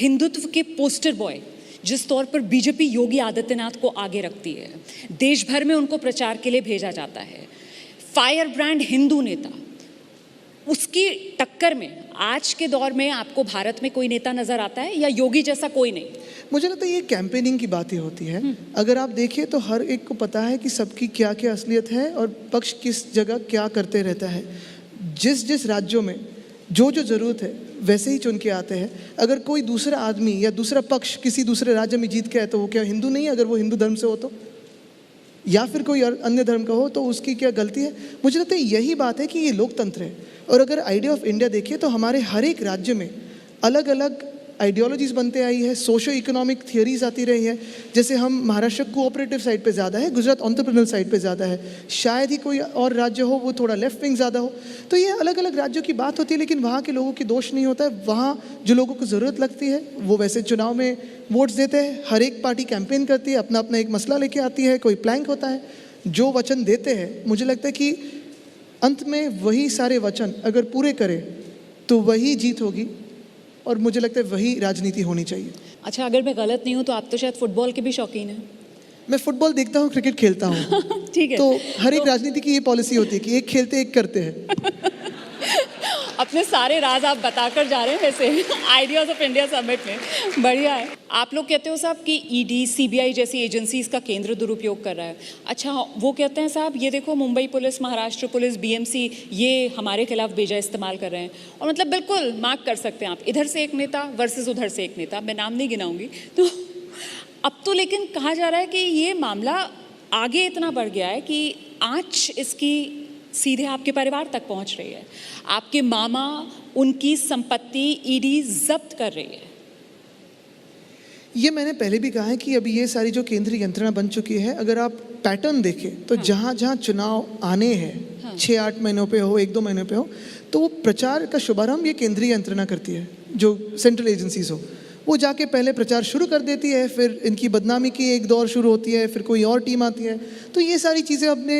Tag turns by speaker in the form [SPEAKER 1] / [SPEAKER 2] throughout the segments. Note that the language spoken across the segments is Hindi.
[SPEAKER 1] हिंदुत्व के पोस्टर बॉय जिस तौर पर बीजेपी योगी आदित्यनाथ को आगे रखती है, देश भर में उनको प्रचार के लिए भेजा जाता है, फायर ब्रांड हिंदू नेता, उसकी टक्कर में आज के दौर में आपको भारत में कोई नेता नजर आता है या योगी जैसा कोई नहीं?
[SPEAKER 2] मुझे लगता है ये कैंपेनिंग की बात ही होती है। अगर आप देखिए तो हर एक को पता है कि सबकी क्या क्या असलियत है और पक्ष किस जगह क्या करते रहता है। जिस जिस राज्यों में जो जो ज़रूरत है वैसे ही चुन के आते हैं। अगर कोई दूसरा आदमी या दूसरा पक्ष किसी दूसरे राज्य में जीत के आए तो वो क्या हिंदू नहीं है? अगर वो हिंदू धर्म से हो तो, या फिर कोई अन्य धर्म का हो तो उसकी क्या गलती है? मुझे लगता है यही बात है कि ये लोकतंत्र है। और अगर आइडिया ऑफ इंडिया देखिए तो हमारे हर एक राज्य में अलग अलग आइडियोलॉजीज़ बनते आई है, सोशो इकोनॉमिक थियरीज आती रही है। जैसे हम महाराष्ट्र कोऑपरेटिव साइड पे ज़्यादा है, गुजरात एंटरप्रेन्योर साइड पे ज़्यादा है, शायद ही कोई और राज्य हो वो थोड़ा लेफ्ट विंग ज़्यादा हो। तो ये अलग अलग राज्यों की बात होती है, लेकिन वहाँ के लोगों की दोष नहीं होता है। वहाँ जो लोगों को ज़रूरत लगती है वो वैसे चुनाव में वोट्स देते हैं। हर एक पार्टी कैंपेन करती है, अपना अपना एक मसला लेके आती है, कोई प्लैंक होता है। जो वचन देते हैं मुझे लगता है कि अंत में वही सारे वचन अगर पूरे करें तो वही जीत होगी, और मुझे लगता है वही राजनीति होनी चाहिए।
[SPEAKER 1] अच्छा, अगर मैं गलत नहीं हूँ तो आप तो शायद फुटबॉल के भी शौकीन हैं।
[SPEAKER 2] मैं फुटबॉल देखता हूँ, क्रिकेट खेलता हूँ।
[SPEAKER 1] ठीक है,
[SPEAKER 2] तो हर एक राजनीति की ये पॉलिसी होती है कि एक खेलते एक करते हैं।
[SPEAKER 1] अपने सारे राज आप बताकर जा रहे हैं वैसे आइडियाज ऑफ इंडिया समिट में, बढ़िया है। आप लोग कहते हो साहब कि ईडी, सीबीआई जैसी एजेंसीज का केंद्र दुरुपयोग कर रहा है। अच्छा, वो कहते हैं साहब ये देखो Mumbai police, Maharashtra police, BMC ये हमारे खिलाफ बेजा इस्तेमाल कर रहे हैं। और मतलब बिल्कुल मार्क कर सकते हैं आप, इधर से एक नेता वर्सेस उधर से एक नेता, मैं नाम नहीं गिनाऊंगी। तो अब तो लेकिन कहा जा रहा है कि ये मामला आगे इतना बढ़ गया है कि आँच इसकी सीधे आपके परिवार तक पहुंच रही है। आपके मामा, उनकी संपत्ति ईडी जब्त कर रही है।
[SPEAKER 2] ये मैंने पहले भी कहा है कि अभी ये सारी जो केंद्रीय यंत्रणा बन चुकी है, अगर आप पैटर्न देखें तो जहाँ जहाँ चुनाव आने हैं 6-8 महीनों पे हो, 1-2 महीनों पे हो, तो वो प्रचार का शुभारंभ ये केंद्रीय यंत्रणा करती है। जो सेंट्रल एजेंसीज हो वो जाके पहले प्रचार शुरू कर देती है, फिर इनकी बदनामी की एक दौर शुरू होती है, फिर कोई और टीम आती है। तो ये सारी चीज़ें अपने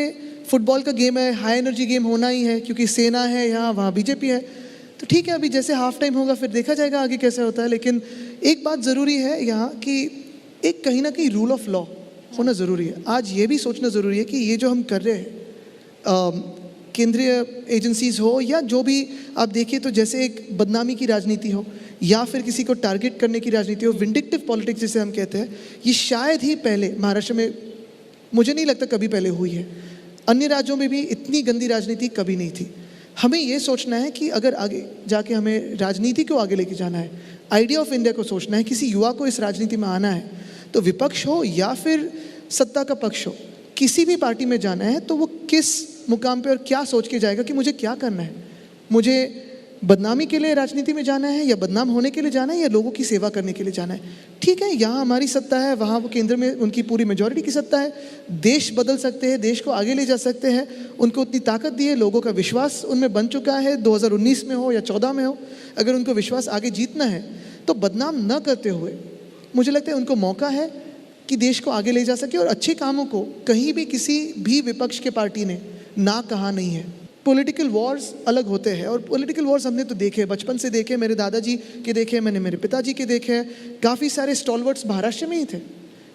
[SPEAKER 2] फुटबॉल का गेम है, हाई एनर्जी गेम होना ही है, क्योंकि सेना है यहाँ, वहाँ बीजेपी है। तो ठीक है, अभी जैसे हाफ टाइम होगा फिर देखा जाएगा आगे कैसे होता है। लेकिन एक बात ज़रूरी है यहाँ कि एक कहीं ना कहीं रूल ऑफ लॉ होना ज़रूरी है। आज ये भी सोचना ज़रूरी है कि ये जो हम कर रहे हैं, केंद्रीय एजेंसीज हो या जो भी आप देखिए, तो जैसे एक बदनामी की राजनीति हो या फिर किसी को टारगेट करने की राजनीति हो, विंडिक्टिव पॉलिटिक्स जिसे हम कहते हैं, ये शायद ही पहले महाराष्ट्र में, मुझे नहीं लगता कभी पहले हुई है। अन्य राज्यों में भी इतनी गंदी राजनीति कभी नहीं थी। हमें ये सोचना है कि अगर आगे जाके हमें राजनीति को आगे लेके जाना है, आइडिया ऑफ इंडिया को सोचना है, किसी युवा को इस राजनीति में आना है, तो विपक्ष हो या फिर सत्ता का पक्ष हो, किसी भी पार्टी में जाना है तो वो किस मुकाम पे और क्या सोच के जाएगा कि मुझे क्या करना है। मुझे बदनामी के लिए राजनीति में जाना है या बदनाम होने के लिए जाना है या लोगों की सेवा करने के लिए जाना है। ठीक है, यहाँ हमारी सत्ता है, वहाँ वो केंद्र में उनकी पूरी मेजॉरिटी की सत्ता है। देश बदल सकते हैं, देश को आगे ले जा सकते हैं, उनको उतनी ताकत दी है, लोगों का विश्वास उनमें बन चुका है। 2019 में हो या 14 में हो, अगर उनको विश्वास आगे जीतना है तो बदनाम न करते हुए मुझे लगता है उनको मौका है कि देश को आगे ले जा सके। और अच्छे कामों को कहीं भी किसी भी विपक्ष के पार्टी ने ना कहा नहीं है। पॉलिटिकल वॉर्स अलग होते हैं, और पॉलिटिकल वॉर्स हमने तो देखे, बचपन से देखे, मेरे दादाजी के देखे, मैंने मेरे पिताजी के देखे। काफ़ी सारे स्टॉलवर्ड्स महाराष्ट्र में ही थे।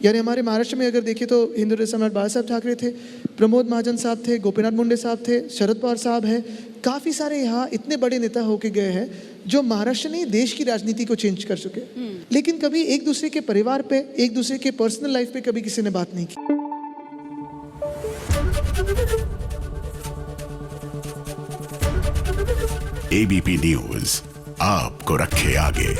[SPEAKER 2] यानी हमारे महाराष्ट्र में अगर देखें तो हिंदू सम्राट बाला साहब ठाकरे थे, प्रमोद महाजन साहब थे, गोपीनाथ मुंडे साहब थे, शरद पवार साहब हैं। काफ़ी सारे यहाँ इतने बड़े नेता होके गए हैं जो महाराष्ट्र ने देश की राजनीति को चेंज कर चुके। लेकिन कभी एक दूसरे के परिवार पे, एक दूसरे के पर्सनल लाइफ पे कभी किसी ने बात नहीं की।
[SPEAKER 3] एबीपी न्यूज आपको रखे आगे।